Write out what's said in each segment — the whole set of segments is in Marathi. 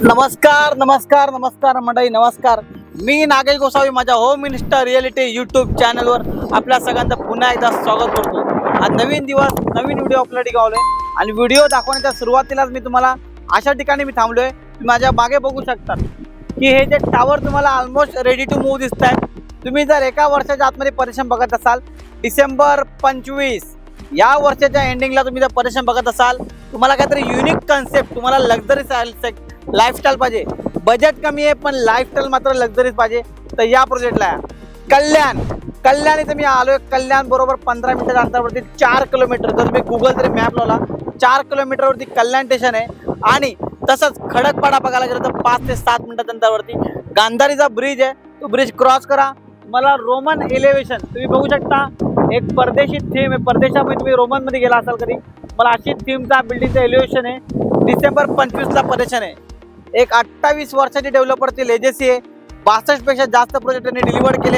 नमस्कार नमस्कार नमस्कार मंडळी, नमस्कार। मी नागेश गोसावी माझ्या होम मिनिस्टर रिअलिटी यूट्यूब चॅनलवर आपल्या सगळ्यांचं पुन्हा एकदा स्वागत करतो। आज नवीन दिवस नवीन व्हिडिओ आपल्यासाठी गावलोय आणि व्हिडिओ दाखवण्याच्या सुरुवातीलाच मी तुम्हाला अशा ठिकाणी थांबलोय। तुम्ही माझ्या मागे बघू शकता की हे जे टावर तुम्हाला ऑलमोस्ट रेडी टू मूव्ह दिसतात। तुम्ही जर एका वर्षाच्या आतमध्ये परेशान बघत असाल, डिसेंबर 25 या वर्षाच्या एंडिंगला तुम्ही जर परेशान बघत असाल, तुम्हाला काहीतरी युनिक कन्सेप्ट, तुम्हाला लक्झरी लाइफस्टाइल पाहिजे, बजेट कमी आहे पण लाइफस्टाइल मात्र लक्झरीज पाहिजे, तर या प्रोजेक्टला कल्याण इथे मी आलोय। कल्याण बरोबर 15 मिनिटाच्या अंतरावरती 4 किलोमीटर, जर मी गुगल तरी मॅप लावला 4 किलोमीटरवरती कल्याण स्टेशन आहे। आणि तसंच खडकपाडा बघायला गेलं तर 5 ते 7 मिनिटाच्या अंतरावरती गांधारीचा ब्रिज आहे। तो ब्रिज क्रॉस करा, तुम्हाला रोमन एलिव्हेशन तुम्ही बघू शकता। एक परदेशी थीम आहे, परदेशामध्ये तुम्ही रोमन मध्ये गेला असाल कधी, मला अशी थीमचा बिल्डिंगचं एलिव्हेशन आहे। डिसेंबर 25 ला परेशान आहे। एक 28 वर्षाची डेव्हलपरची लेजेसी आहे। 62 पेक्षा जास्त प्रोजेक्ट त्यांनी डिलिव्हर केले।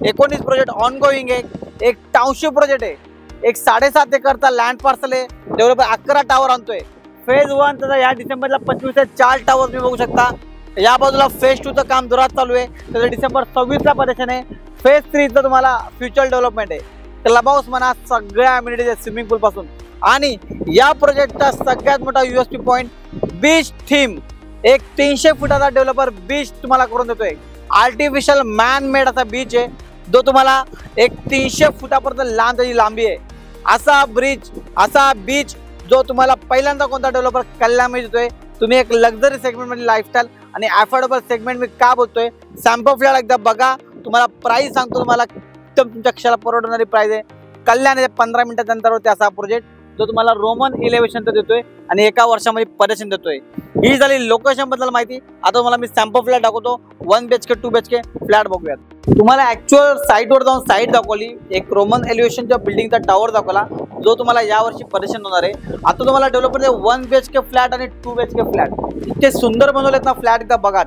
19 प्रोजेक्ट ऑनगोईंग आहे। एक टाउनशिप प्रोजेक्ट आहे, एक 7.5 एकरचा लँड पार्सल आहे। डेव्हलपर 11 टावर आणतोय। फेज 1 त्याचा या डिसेंबरला 25 4 टावर तुम्ही बघू शकता। या बाजूला फेज 2 चं काम जोरात चालू आहे, त्याचं डिसेंबर 26 ला परेशान आहे। फेज 3 चं तुम्हाला फ्युचर डेव्हलपमेंट आहे, क्लब हाऊस म्हणा, सगळ्या अम्युनिटीज आहेत स्विमिंग पूल पासून। आणि या प्रोजेक्टचा सगळ्यात मोठा यूएसपी पॉइंट बीच थीम। एक 300 फुटाचा डेव्हलपर बीच तुम्हाला करून देतोय। आर्टिफिशियल मॅन मेड असा बीच आहे, जो तुम्हाला एक 300 फुटापर्यंत लांबी आहे। असा ब्रिज, असा बीच जो तुम्हाला पहिल्यांदा कोणता डेव्हलपर कल्याणमध्ये देतोय। तुम्ही एक लक्झरी सेगमेंट मध्ये लाइफस्टाइल आणि अफोर्डेबल सेगमेंट मी का बोलतोय, सॅम्पल फ्लॅट एकदा बघा। तुम्हाला प्राइस सांगतो, तुम्हाला एकदम तुमच्या क्षणाला परवडणारी प्राइस आहे। कल्याण 15 मिनिटाच्या अंतरावरती असा प्रोजेक्ट जो तुम्हाला रोमन एलिव्हेशन तर देतोय आणि एका वर्षामध्ये परेशान देतोय। ही झाली लोकेशन बद्दल माहिती। आता तुम्हाला मी सॅम्पल फ्लॅट दाखवतो, 1 BHK 2 BHK फ्लॅट बघूयात। तुम्हाला ऍक्च्युअल साईटवर जाऊन साईट दाखवली, एक रोमन एलिव्हेशनच्या बिल्डिंगचा टावर दाखवला जो तुम्हाला यावर्षी परेशान होणार आहे। आता तुम्हाला डेव्हलपरचे 1 BHK फ्लॅट आणि 2 BHK फ्लॅट इतके सुंदर बनवलेत ना फ्लॅट, एकदा बघा।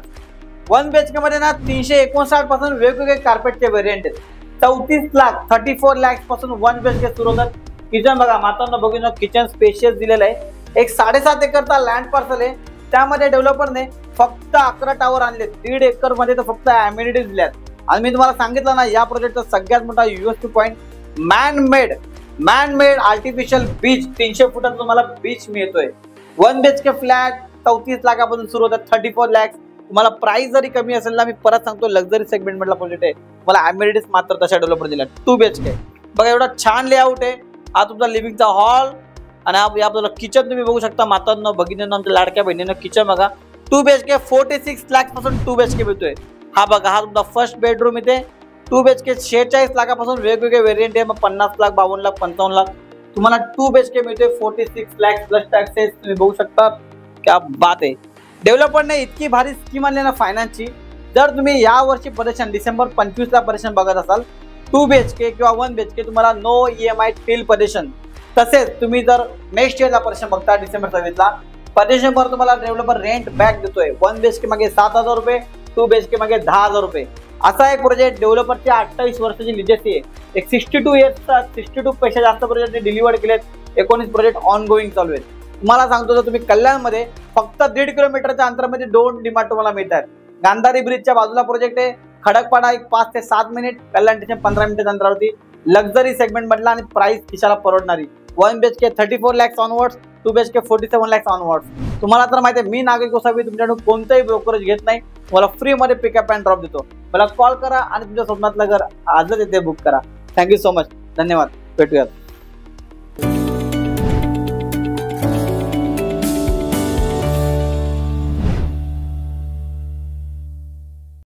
1 BHK मध्ये ना 359 पासून वेगवेगळे कार्पेटचे व्हेरियंट आहेत। 34 लाख 34 लाख पासून 1 BHK सुरू होतात। किचन बघा, मातांना बघून किचन स्पेशियस दिलेलं आहे। एक 7.5 एकरचा लँड पार्सल आहे, त्यामध्ये डेव्हलपरने फक्त 11 टावर आणले। 1.5 एकर मध्ये तर फक्त अम्युनिटीज दिल्यात। आणि मी तुम्हाला सांगितलं ना, या प्रोजेक्टचा सगळ्यात मोठा USP point man made artificial beach. 300 फुटाचा तुम्हाला बीच मिळतोय। 1 BHK फ्लॅट 34 लाखापासून सुरू होतात, 34 लाख। तुम्हाला प्राइस जरी कमी असेल ना, मी परत सांगतो लक्झरी सेगमेंट मधला प्रोजेक्ट आहे। मला अम्युनिटीज मात्र तशा डेव्हलपर दिल्या। 2 BHK बघा, एवढा छान लेआउट आहे। हा तुमचा लिव्हिंगचा हॉल आणि या बाजूला किचन तुम्ही बघू शकता। मातांना भगिनींना, आमच्या लाडक्या बहिणींना किचन बघा। 2 BHK 46 लाख पासून 2 BHK मिळतोय। हा बघा, हा तुमचा फर्स्ट बेडरूम इथे 2 BHK 46 लाखापासून वेगवेगळे व्हेरियंट आहे। मग 50 लाख, 52 लाख, 55 लाख तुम्हाला 2 BHK मिळतोय। 46 लाख प्लस टॅक्सेस तुम्ही बघू शकता। क्या बात आहे, डेव्हलपरने इतकी भारी स्कीम आणली ना फायनान्सची। जर तुम्ही या वर्षी परेशान डिसेंबर 25 ला परेशान बघत असाल, 2 BHK किंवा 1 BHK तुम्हाला नो EMI टिल परेशान। तसेच तुम्ही जर नेक्स्ट इयरला परेशान बघता डिसेंबर 26 ला, परेशान पर तुम्हाला डेव्हलपर रेंट बॅक देतोय। 1 BHK मागे 7,000 रुपये, 2 BHK मागे 10,000 रुपये। असा एक प्रोजेक्ट डेव्हलपरची 28 वर्षाची लिजेसी आहे। एक 62 इयर्सचा 62 पेक्षा जास्त प्रोजेक्ट डिलिव्हर केलेत। 19 प्रोजेक्ट ऑनगोईंग चालू आहेत। तुम्हाला सांगतो, जर तुम्ही कल्याणमध्ये फक्त 1.5 किलोमीटरच्या अंतरामध्ये 2 डिमार्ट तुम्हाला मिळतात। गांधारी ब्रिजच्या बाजूला प्रोजेक्ट आहे। खडकपाडा एक 5 ते 7 मिनिट, कल्याण स्टेशन 15 मिनिटाच्या अंतरावरती लक्झरी सेगमेंट मधला आणि प्राइस खिशाला परवडणारी। 1 BHK 34 lakh onwards, 2 BHK 47 lakh onwards. तुम्हाला तर माहिती आहे, मी नागेश गोसावी तुमच्याकडून कोणताही ब्रोकरेज घेत नाही, मला फ्री मध्ये पिकअप अँड ड्रॉप देतो। मला कॉल करा आणि तुमच्या स्वप्नातलं घर आजच इथे बुक करा। थँक्यू सो मच, धन्यवाद, भेटूयात।